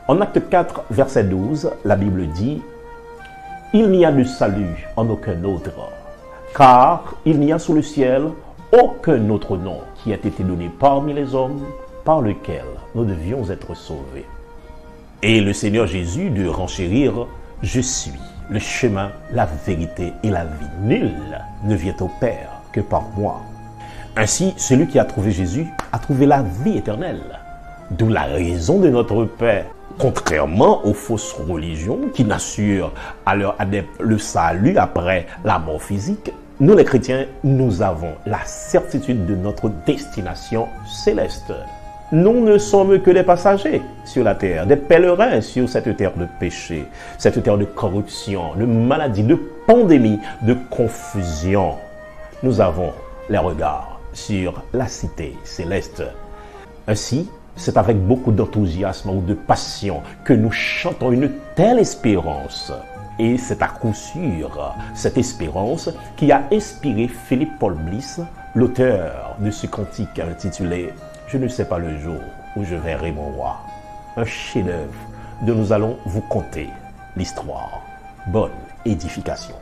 En acte 4, verset 12, la Bible dit « Il n'y a de salut en aucun autre, car il n'y a sous le ciel aucun autre nom qui ait été donné parmi les hommes par lequel nous devions être sauvés. » Et le Seigneur Jésus de renchérir « Je suis le chemin, la vérité et la vie. Nul ne vient au Père que par moi. » Ainsi, celui qui a trouvé Jésus a trouvé la vie éternelle. D'où la raison de notre paix. Contrairement aux fausses religions qui n'assurent à leurs adeptes le salut après la mort physique, nous les chrétiens, nous avons la certitude de notre destination céleste. Nous ne sommes que des passagers sur la terre, des pèlerins sur cette terre de péché, cette terre de corruption, de maladie, de pandémie, de confusion. Nous avons les regards sur la cité céleste. Ainsi, c'est avec beaucoup d'enthousiasme ou de passion que nous chantons une telle espérance. Et c'est à coup sûr cette espérance qui a inspiré Philippe Paul Bliss, l'auteur de ce cantique intitulé « Je ne sais pas le jour où je verrai mon roi ». Un chef-d'œuvre dont nous allons vous conter l'histoire. Bonne édification.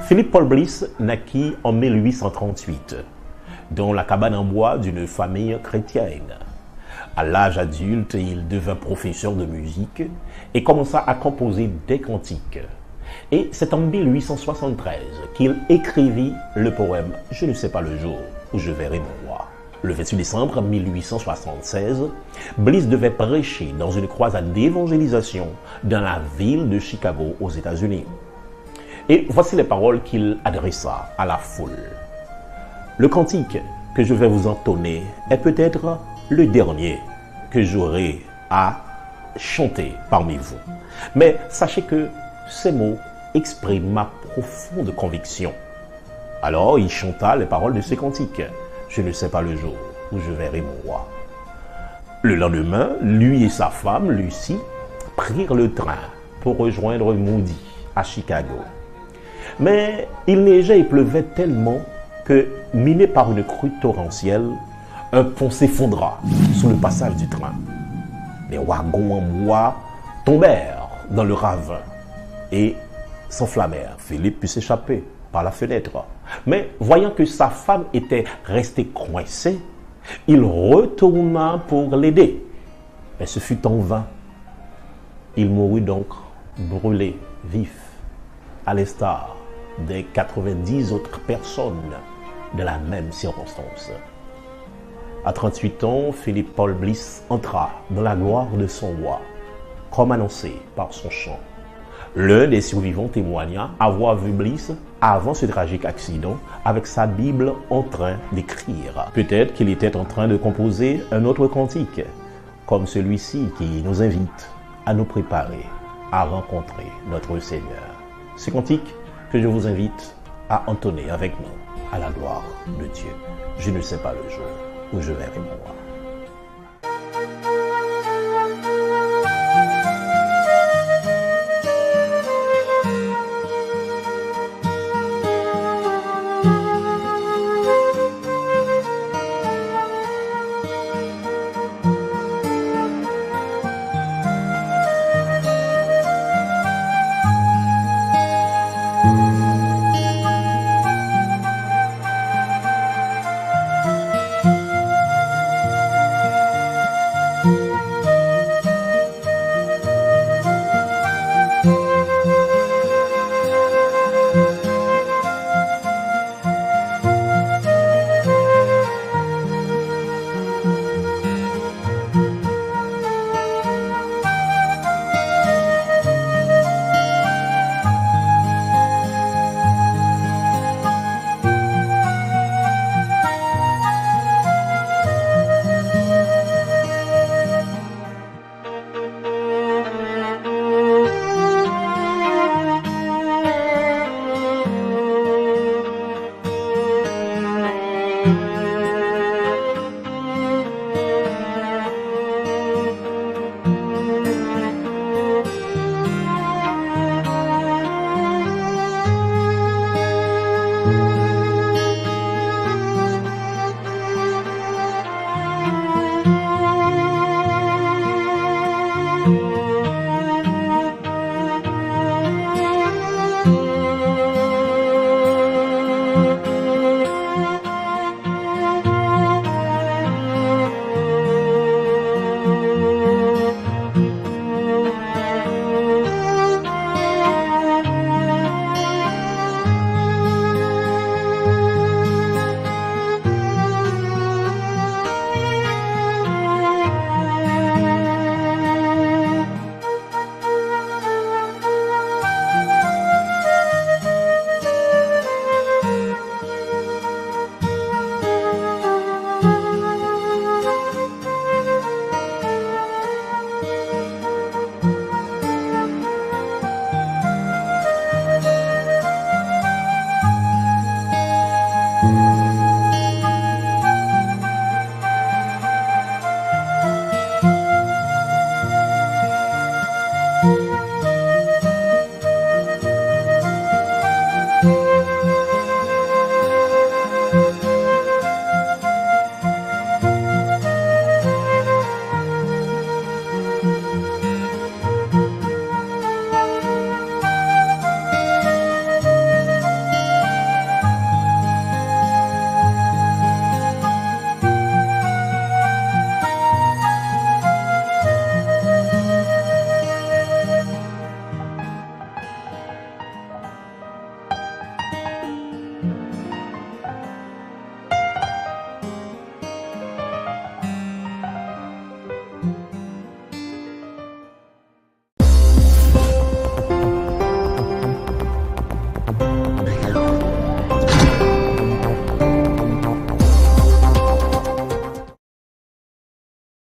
Philippe Paul Bliss naquit en 1838 dans la cabane en bois d'une famille chrétienne. À l'âge adulte, il devint professeur de musique et commença à composer des cantiques. Et c'est en 1873 qu'il écrivit le poème « Je ne sais pas le jour où je verrai mon roi ». Le 28 décembre 1876, Bliss devait prêcher dans une croisade d'évangélisation dans la ville de Chicago aux États-Unis. Et voici les paroles qu'il adressa à la foule. Le cantique que je vais vous entonner est peut-être le dernier que j'aurai à chanter parmi vous. Mais sachez que ces mots expriment ma profonde conviction. Alors il chanta les paroles de ce cantique. Je ne sais pas le jour où je verrai mon roi. Le lendemain, lui et sa femme, Lucie, prirent le train pour rejoindre Moody à Chicago. Mais il neigeait et pleuvait tellement que, miné par une crue torrentielle, un pont s'effondra sous le passage du train. Les wagons en bois tombèrent dans le ravin et s'enflammèrent. Philippe put s'échapper par la fenêtre. Mais voyant que sa femme était restée coincée, il retourna pour l'aider. Mais ce fut en vain. Il mourut donc brûlé, vif, à l'instar des 90 autres personnes de la même circonstance. À 38 ans, Philippe Paul Bliss entra dans la gloire de son roi, comme annoncé par son chant. L'un des survivants témoigna avoir vu Bliss avant ce tragique accident avec sa Bible en train d'écrire. Peut-être qu'il était en train de composer un autre cantique, comme celui-ci qui nous invite à nous préparer à rencontrer notre Seigneur. Ce cantique que je vous invite à entonner avec nous à la gloire de Dieu. Je ne sais pas le jour où je verrai mon roi.